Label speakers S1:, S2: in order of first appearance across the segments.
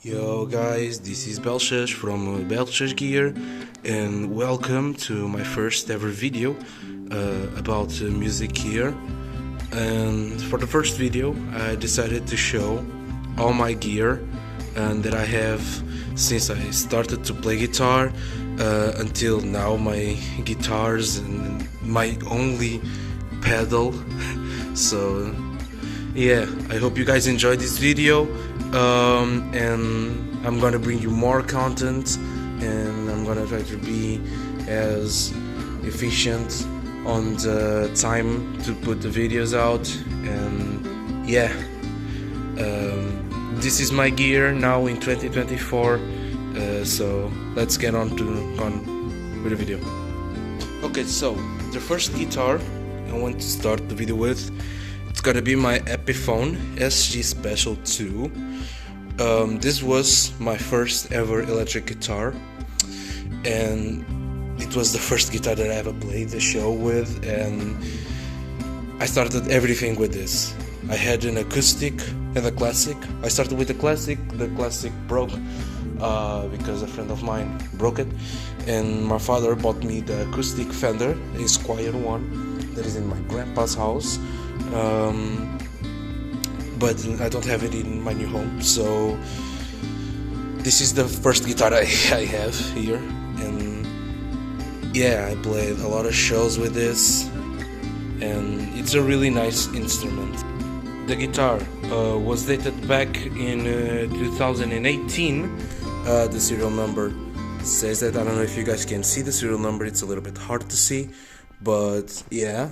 S1: Yo guys, this is Belchas from Belchas Gear, and welcome to my first ever video about music here. And for the first video I decided to show all my gear that I have since I started to play guitar until now, my guitars and my only pedal. So yeah, I hope you guys enjoyed this video, and I'm gonna bring you more content, and I'm gonna try to be as efficient on the time to put the videos out. And yeah, this is my gear now in 2024, so let's get on with the video. Okay, so the first guitar I want to start the video with, it's gonna be my Epiphone SG Special 2. This was my first ever electric guitar, and it was the first guitar that I ever played the show with, and I started everything with this. I had an acoustic and a classic. I started with the classic broke because a friend of mine broke it, and my father bought me the acoustic Fender, a Squier one that is in my grandpa's house. But I don't have it in my new home, so this is the first guitar I have here. And yeah, I played a lot of shows with this, and it's a really nice instrument. The guitar was dated back in 2018. The serial number says that. I don't know if you guys can see the serial number, it's a little bit hard to see, but yeah.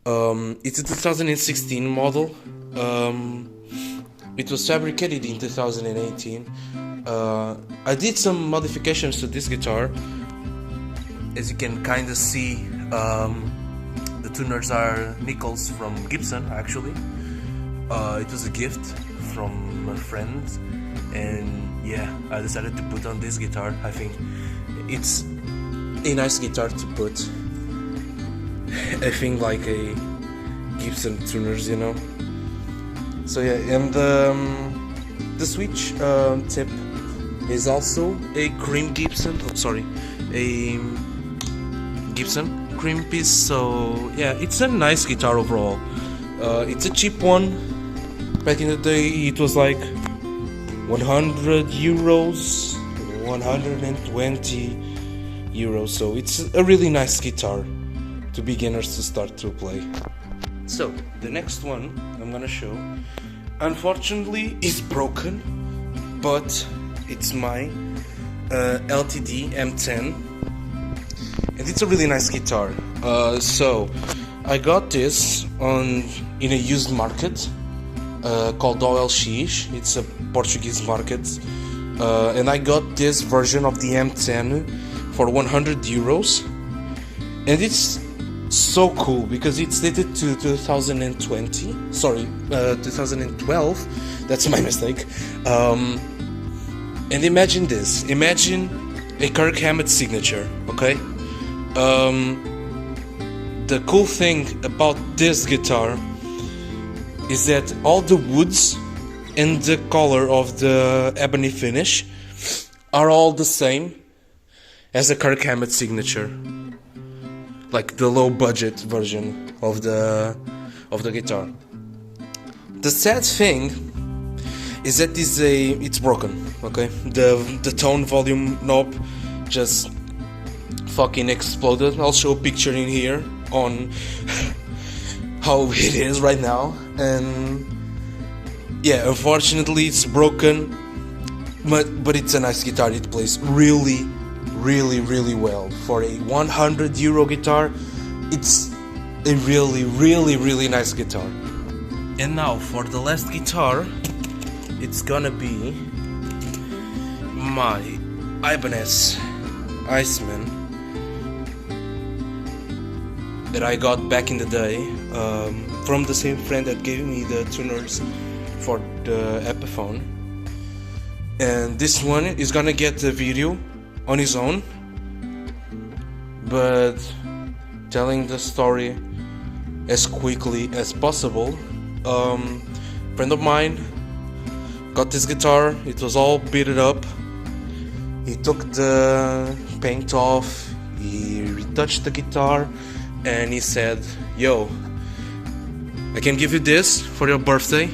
S1: It's a 2016 model. It was fabricated in 2018. I did some modifications to this guitar. As you can kind of see, the tuners are nickels from Gibson, actually. It was a gift from a friend, and yeah, I decided to put on this guitar. I think it's a nice guitar to put. I think like a Gibson tuners, you know. So yeah, and the switch tip is also a cream Gibson. Oh, sorry, a Gibson cream piece. So yeah, it's a nice guitar overall. It's a cheap one. Back in the day, it was like 100 euros, 120 euros. So it's a really nice guitar to beginners to start to play. So the next one I'm gonna show, unfortunately, is broken, but it's my LTD M10, and it's a really nice guitar. So I got this in a used market called OLX. It's a Portuguese market, and I got this version of the M10 for 100 euros, and it's so cool because it's dated to 2020. Sorry, 2012. That's my mistake. And imagine this. Imagine a Kirk Hammett signature. Okay. The cool thing about this guitar is that all the woods and the color of the ebony finish are all the same as a Kirk Hammett signature, like the low budget version of the guitar. The sad thing is that it's broken. Okay, the tone volume knob just fucking exploded. I'll show a picture in here on how it is right now, and yeah, unfortunately it's broken, but it's a nice guitar. It plays really well for a 100 euro guitar. It's a really nice guitar. And now for the last guitar, it's gonna be my Ibanez Iceman that I got back in the day from the same friend that gave me the tuners for the Epiphone. And this one is gonna get a video on his own, but telling the story as quickly as possible. Friend of mine got this guitar. It was all beaten up. He took the paint off, he retouched the guitar, and he said, "Yo, I can give you this for your birthday,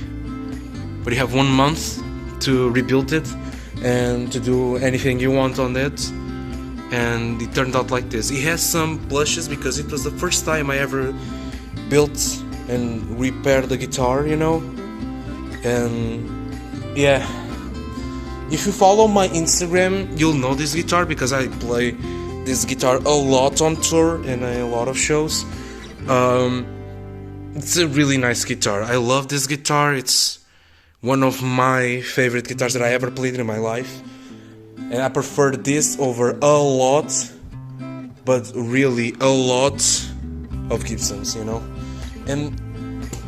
S1: but you have 1 month to rebuild it and to do anything you want on it." And it turned out like this. He has some blushes because it was the first time I ever built and repaired the guitar, you know. And yeah, if you follow my Instagram, you'll know this guitar because I play this guitar a lot on tour and a lot of shows. It's a really nice guitar. I love this guitar. It's one of my favorite guitars that I ever played in my life. And I prefer this over a lot, but really a lot of Gibsons, you know. And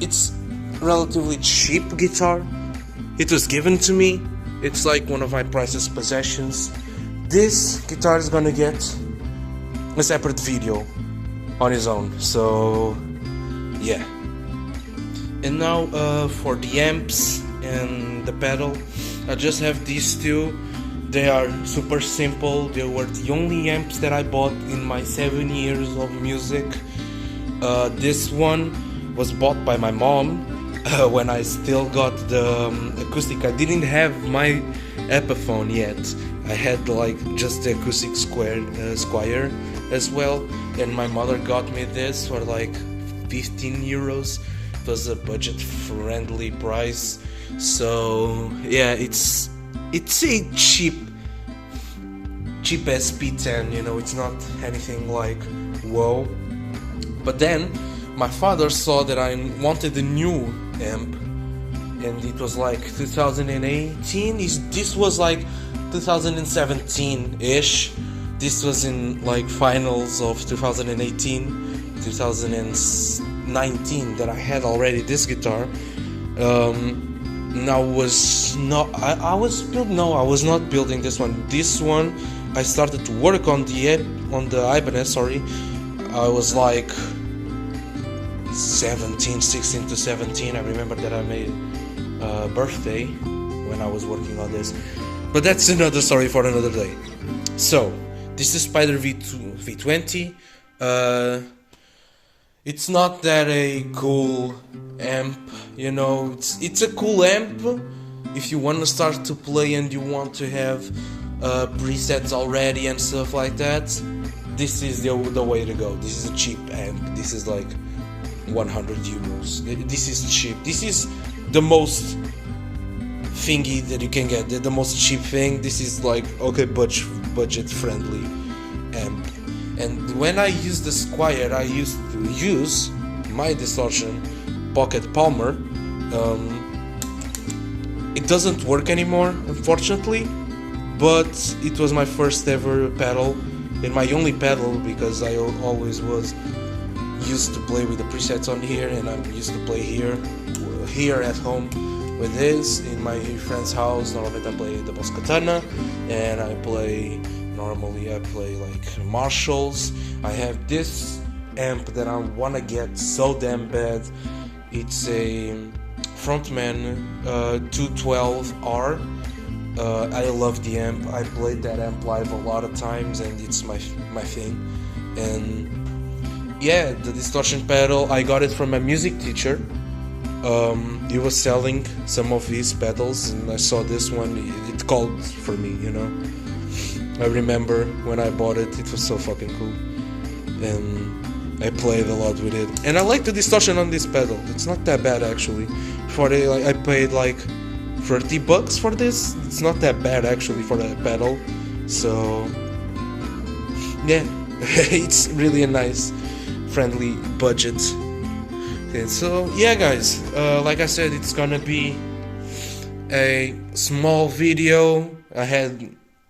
S1: it's relatively cheap guitar. It was given to me. It's like one of my priceless possessions. This guitar is gonna get a separate video on its own, so yeah. And now for the amps and the pedal, I just have these two. They are super simple. They were the only amps that I bought in my 7 years of music. This one was bought by my mom when I still got the acoustic. I didn't have my Epiphone yet. I had like just the acoustic Squire as well, and my mother got me this for like 15 euros. It was a budget-friendly price. So yeah, it's a cheap SP10, you know. It's not anything like whoa. But then my father saw that I wanted a new amp, and it was like 2018. This was like 2017-ish. This was in like finals of 2018, 2019 that I had already this guitar. I was not building this one. This one I started to work on the Ibanez. Sorry, I was like 16 to 17. I remember that I made a birthday when I was working on this, but that's another story for another day. So this is Spider V20. It's not that a cool amp, you know. It's a cool amp if you want to start to play and you want to have presets already and stuff like that. This is the way to go. This is a cheap amp. This is like 100 euros. This is cheap. This is the most thingy that you can get. The most cheap thing. This is like okay, budget friendly amp. And when I use the Squire, I used to use my distortion Pocket Palmer. It doesn't work anymore, unfortunately, but it was my first ever pedal and my only pedal because I always was used to play with the presets on here, and I'm used to play here at home with this. In my friend's house, normally I play the Boss Katana, and I play like Marshalls. I have this amp that I wanna get so damn bad. It's a Frontman 212R. I love the amp. I played that amp live a lot of times, and it's my thing. And yeah, the distortion pedal, I got it from a music teacher. He was selling some of these pedals, and I saw this one. It called for me, you know. I remember when I bought it, it was so fucking cool, and I played a lot with it. And I like the distortion on this pedal. It's not that bad actually. I paid like $30 for this. It's not that bad actually for a pedal. So yeah, it's really a nice, friendly budget. And so yeah, guys, like I said, it's gonna be a small video.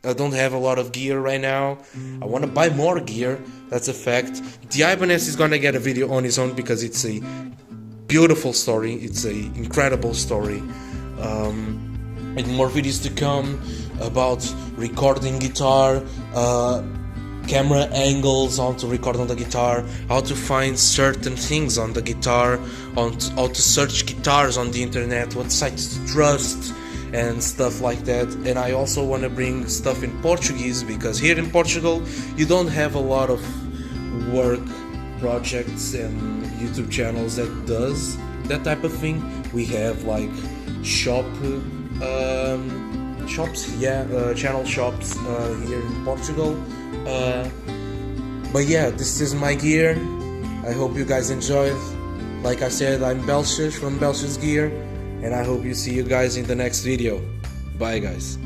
S1: I don't have a lot of gear right now. I want to buy more gear, that's a fact. The Ibanez is gonna get a video on its own because it's a beautiful story. It's a incredible story. And more videos to come about recording guitar, camera angles, how to record on the guitar, how to find certain things on the guitar, how to search guitars on the internet, what sites to trust, and stuff like that. And I also want to bring stuff in Portuguese, because here in Portugal you don't have a lot of work projects and YouTube channels that does that type of thing. We have like channel shops here in Portugal. But yeah, this is my gear. I hope you guys enjoyed. Like I said, I'm Belcius from Belcius Gear, and I hope you see you guys in the next video. Bye guys.